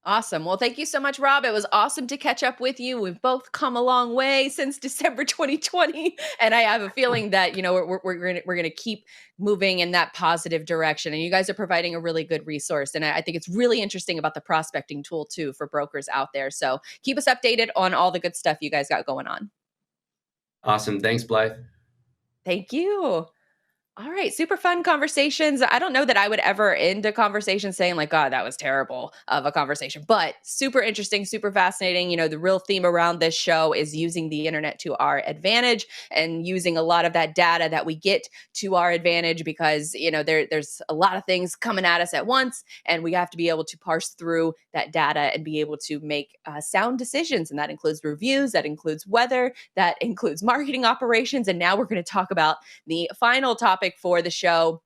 Awesome. Well, thank you so much, Rob. It was awesome to catch up with you. We've both come a long way since December 2020, and I have a feeling that we're gonna keep moving in that positive direction. And you guys are providing a really good resource, and I think it's really interesting about the prospecting tool too for brokers out there. So keep us updated on all the good stuff you guys got going on. Awesome. Thanks, Blythe. Thank you. All right, super fun conversations. I don't know that I would ever end a conversation saying like, "God, that was terrible" of a conversation, but super interesting, super fascinating. The real theme around this show is using the internet to our advantage and using a lot of that data that we get to our advantage because there's a lot of things coming at us at once, and we have to be able to parse through that data and be able to make sound decisions. And that includes reviews, that includes weather, that includes marketing operations, and now we're going to talk about the final topic for the show.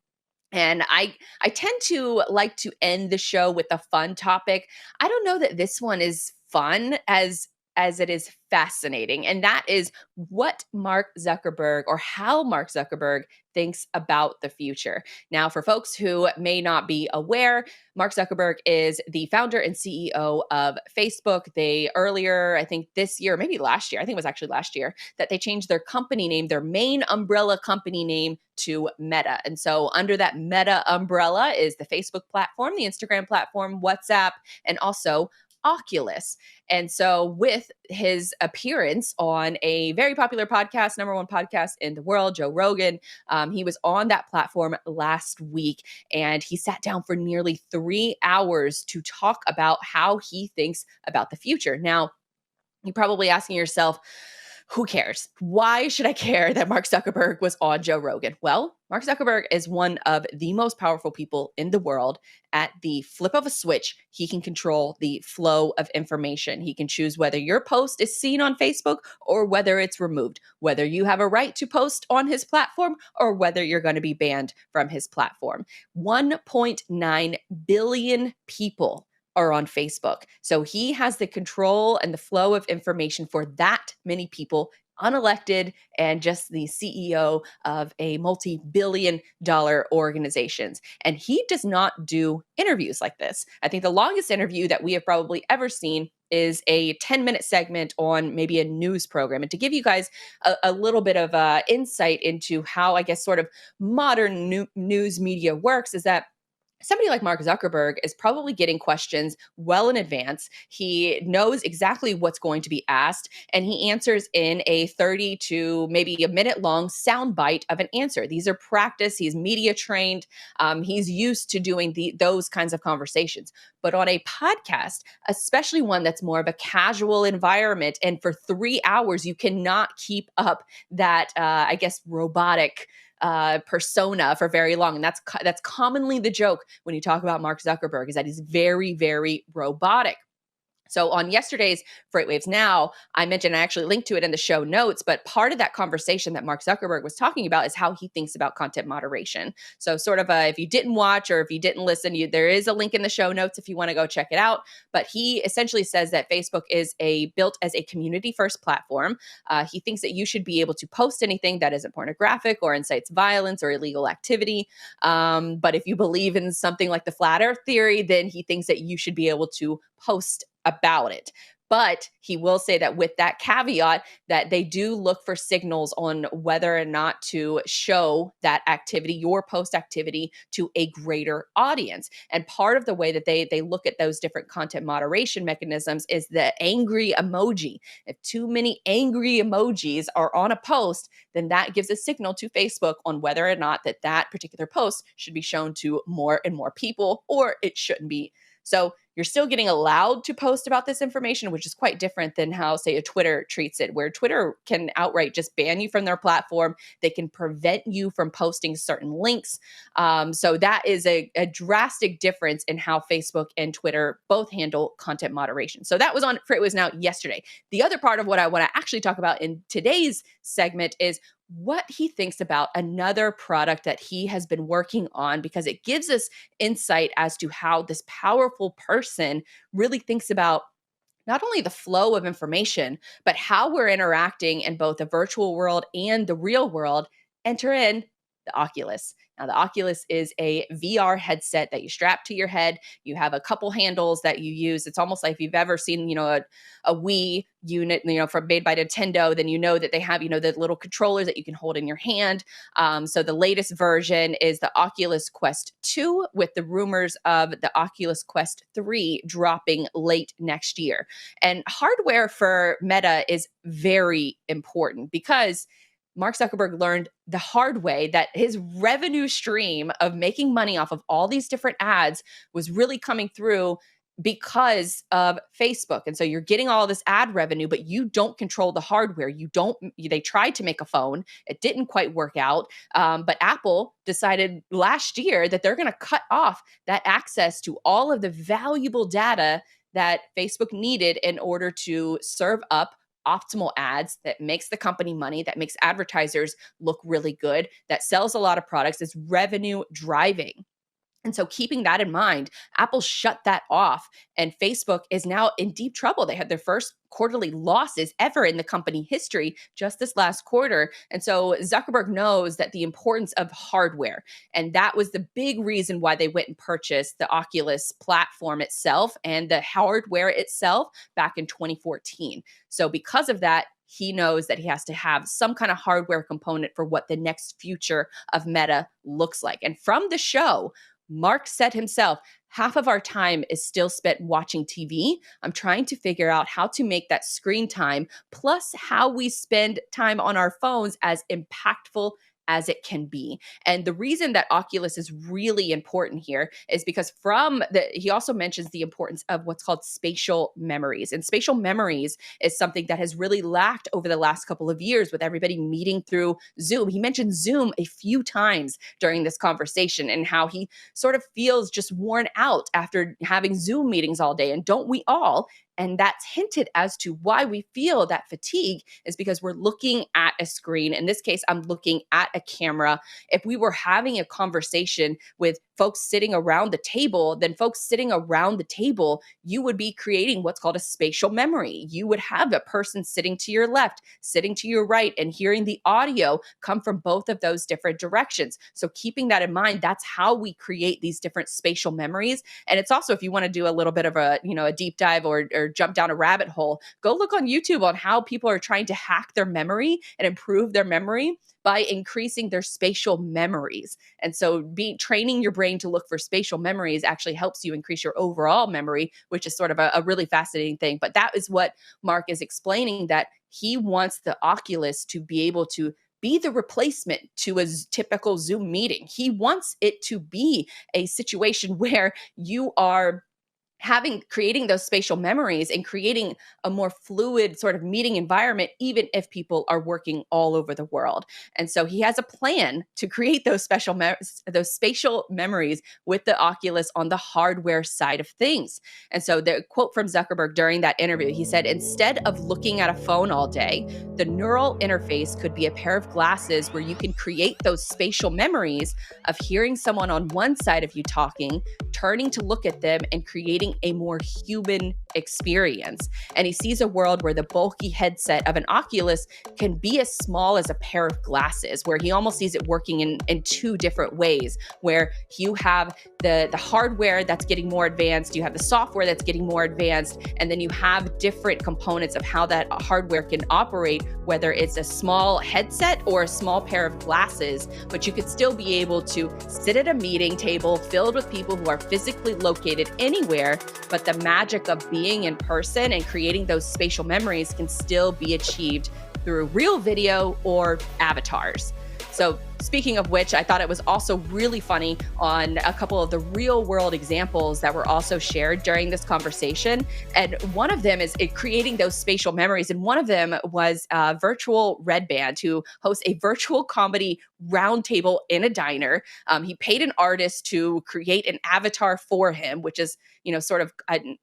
And I tend to like to end the show with a fun topic. I don't know that this one is fun as it is fascinating. And that is what Mark Zuckerberg, or how Mark Zuckerberg thinks about the future. Now, for folks who may not be aware, Mark Zuckerberg is the founder and CEO of Facebook. They earlier, I think this year, maybe last year, I think it was actually last year, that they changed their company name, their main umbrella company name, to Meta. And so under that Meta umbrella is the Facebook platform, the Instagram platform, WhatsApp, and also Oculus. And so, with his appearance on a very popular podcast, number one podcast in the world, Joe Rogan, he was on that platform last week, and he sat down for nearly 3 hours to talk about how he thinks about the future. Now, you're probably asking yourself, Who cares? Why should I care that Mark Zuckerberg was on Joe Rogan? Well, Mark Zuckerberg is one of the most powerful people in the world. At the flip of a switch, he can control the flow of information. He can choose whether your post is seen on Facebook or whether it's removed, whether you have a right to post on his platform or whether you're going to be banned from his platform. 1.9 billion people are on Facebook. So he has the control and the flow of information for that many people, unelected, and just the CEO of a multi-billion dollar organizations. And he does not do interviews like this. I think the longest interview that we have probably ever seen is a 10-minute segment on maybe a news program. And to give you guys a little bit of insight into how, I guess, sort of modern news media works, is that somebody like Mark Zuckerberg is probably getting questions well in advance. He knows exactly what's going to be asked, and he answers in a 30 to maybe a minute long soundbite of an answer. These are practice. He's media trained. He's used to doing those kinds of conversations. But on a podcast, especially one that's more of a casual environment, and for 3 hours, you cannot keep up that, I guess, robotic persona for very long. And that's commonly the joke when you talk about Mark Zuckerberg, is that he's very, very robotic. So on yesterday's FreightWaves Now, I mentioned, I actually linked to it in the show notes, but part of that conversation that Mark Zuckerberg was talking about is how he thinks about content moderation. So sort of if you didn't watch or if you didn't listen, there is a link in the show notes if you want to go check it out. But he essentially says that Facebook is built as a community-first platform. He thinks that you should be able to post anything that isn't pornographic or incites violence or illegal activity. But if you believe in something like the flat earth theory, then he thinks that you should be able to post about it. But he will say that with that caveat, that they do look for signals on whether or not to show that activity, your post activity, to a greater audience. And part of the way that they look at those different content moderation mechanisms is the angry emoji. If too many angry emojis are on a post, then that gives a signal to Facebook on whether or not that particular post should be shown to more and more people, or it shouldn't be. So you're still getting allowed to post about this information, which is quite different than how, say, a Twitter treats it, where Twitter can outright just ban you from their platform. They can prevent you from posting certain links. So that is a drastic difference in how Facebook and Twitter both handle content moderation. So that was on FreightWaves Now yesterday. The other part of what I want to actually talk about in today's segment is what he thinks about another product that he has been working on, because it gives us insight as to how this powerful person really thinks about not only the flow of information, but how we're interacting in both the virtual world and the real world. Enter in the Oculus. Now, the Oculus is a VR headset that you strap to your head. You have a couple handles that you use. It's almost like if you've ever seen, a Wii unit, from made by Nintendo, then you know that they have, the little controllers that you can hold in your hand. So the latest version is the Oculus Quest 2, with the rumors of the Oculus Quest 3 dropping late next year. And hardware for Meta is very important, because Mark Zuckerberg learned the hard way that his revenue stream of making money off of all these different ads was really coming through because of Facebook. And so you're getting all this ad revenue, but you don't control the hardware. They tried to make a phone. It didn't quite work out. But Apple decided last year that they're going to cut off that access to all of the valuable data that Facebook needed in order to serve up optimal ads that makes the company money, that makes advertisers look really good, that sells a lot of products, is revenue driving. And so keeping that in mind, Apple shut that off, and Facebook is now in deep trouble. They had their first quarterly losses ever in the company history just this last quarter. And so Zuckerberg knows that the importance of hardware, and that was the big reason why they went and purchased the Oculus platform itself and the hardware itself back in 2014. So because of that, he knows that he has to have some kind of hardware component for what the next future of Meta looks like. And from the show, Mark said himself, half of our time is still spent watching TV. I'm trying to figure out how to make that screen time plus how we spend time on our phones as impactful as it can be. And the reason that Oculus is really important here is because he also mentions the importance of what's called spatial memories. And spatial memories is something that has really lacked over the last couple of years with everybody meeting through Zoom. He mentioned Zoom a few times during this conversation and how he sort of feels just worn out after having Zoom meetings all day. And don't we all? And that's hinted as to why we feel that fatigue is because we're looking at a screen. In this case, I'm looking at a camera. If we were having a conversation with folks sitting around the table, then folks sitting around the table, you would be creating what's called a spatial memory. You would have a person sitting to your left, sitting to your right, and hearing the audio come from both of those different directions. So keeping that in mind, that's how we create these different spatial memories. And it's also, if you want to do a little bit of a deep dive or jump down a rabbit hole, go look on YouTube on how people are trying to hack their memory and improve their memory by increasing their spatial memories. And so training your brain to look for spatial memories actually helps you increase your overall memory, which is sort of a really fascinating thing. But that is what Mark is explaining, that he wants the Oculus to be able to be the replacement to a typical Zoom meeting. He wants it to be a situation where you are creating those spatial memories and creating a more fluid sort of meeting environment, even if people are working all over the world. And so he has a plan to create those those spatial memories with the Oculus on the hardware side of things. And so the quote from Zuckerberg during that interview, he said, "Instead of looking at a phone all day, the neural interface could be a pair of glasses where you can create those spatial memories of hearing someone on one side of you talking, turning to look at them, and creating a more human experience." And he sees a world where the bulky headset of an Oculus can be as small as a pair of glasses, where he almost sees it working in two different ways, where you have the hardware that's getting more advanced, you have the software that's getting more advanced, and then you have different components of how that hardware can operate, whether it's a small headset or a small pair of glasses. But you could still be able to sit at a meeting table filled with people who are physically located anywhere, but the magic of being in person and creating those spatial memories can still be achieved through real video or avatars. So speaking of which, I thought it was also really funny on a couple of the real world examples that were also shared during this conversation. And one of them is creating those spatial memories. And one of them was Virtual Red Band, who hosts a virtual comedy roundtable in a diner. He paid an artist to create an avatar for him, which is, sort of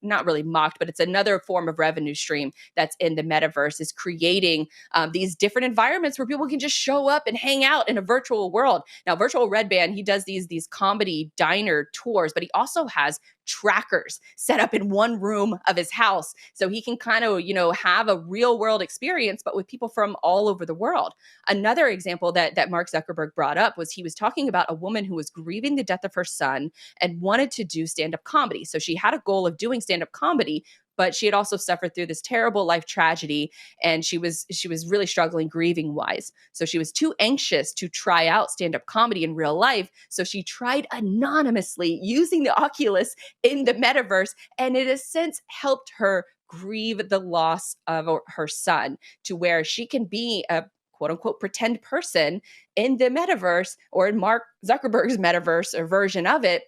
not really mocked, but it's another form of revenue stream that's in the metaverse, is creating these different environments where people can just show up and hang out in a virtual world. Now, Virtual Red Band, he does these comedy diner tours, but he also has trackers set up in one room of his house, so he can kind of, have a real world experience, but with people from all over the world. Another example that Mark Zuckerberg brought up was he was talking about a woman who was grieving the death of her son and wanted to do stand-up comedy. So she had a goal of doing stand-up comedy, but she had also suffered through this terrible life tragedy, and she was really struggling grieving wise. So she was too anxious to try out stand-up comedy in real life. So she tried anonymously using the Oculus in the metaverse, and it has since helped her grieve the loss of her son, to where she can be a quote unquote pretend person in the metaverse, or in Mark Zuckerberg's metaverse or version of it.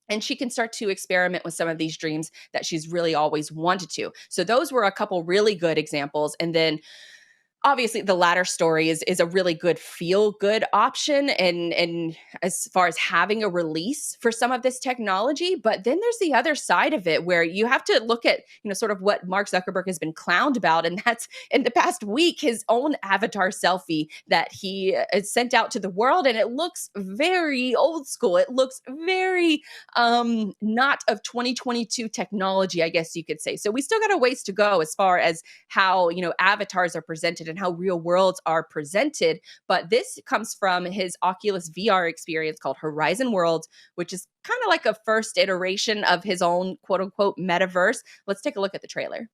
And she can start to experiment with some of these dreams that she's really always wanted to. So those were a couple really good examples. And then obviously the latter story is a really good feel-good option and as far as having a release for some of this technology. But then there's the other side of it, where you have to look at, sort of what Mark Zuckerberg has been clowned about. And that's, in the past week, his own avatar selfie that he sent out to the world. And it looks very old school. It looks very not of 2022 technology, I guess you could say. So we still got a ways to go as far as how, avatars are presented and how real worlds are presented. But this comes from his Oculus VR experience called Horizon Worlds, which is kind of like a first iteration of his own quote unquote metaverse. Let's take a look at the trailer.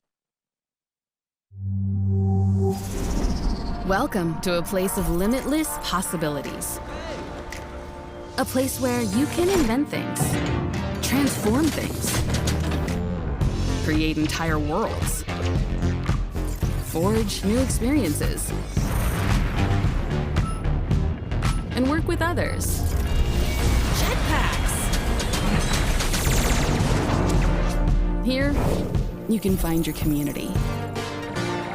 Welcome to a place of limitless possibilities. A place where you can invent things, transform things, create entire worlds, forge new experiences. and work with others. Jetpacks! Here, you can find your community,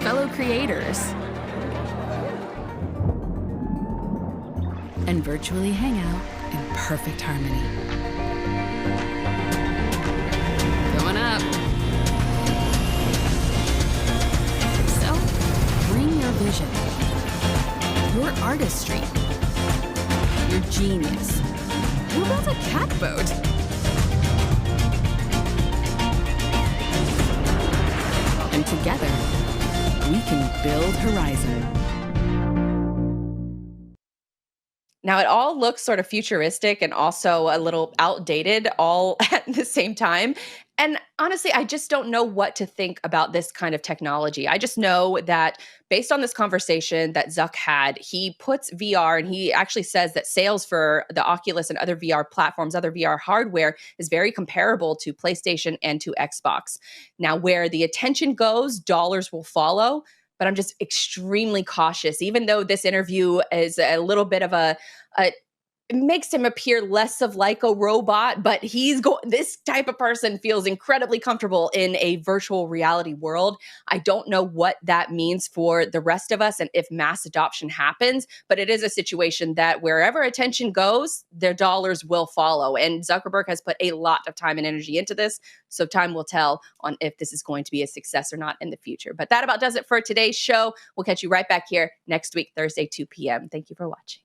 fellow creators, and virtually hang out in perfect harmony. Going up. So, bring your vision, your artistry, your genius. Who built a cat boat? And together, we can build horizon. Now, it all looks sort of futuristic and also a little outdated all at the same time. And honestly, I just don't know what to think about this kind of technology. I just know that based on this conversation that Zuck had, he puts VR and he actually says that sales for the Oculus and other VR platforms, other VR hardware is very comparable to PlayStation and to Xbox. Now, where the attention goes, dollars will follow. But I'm just extremely cautious, even though this interview is a little bit of it makes him appear less of like a robot, but this type of person feels incredibly comfortable in a virtual reality world. I don't know what that means for the rest of us and if mass adoption happens, but it is a situation that wherever attention goes, their dollars will follow. And Zuckerberg has put a lot of time and energy into this, so time will tell on if this is going to be a success or not in the future. But that about does it for today's show. We'll catch you right back here next week, Thursday, 2 p.m. Thank you for watching.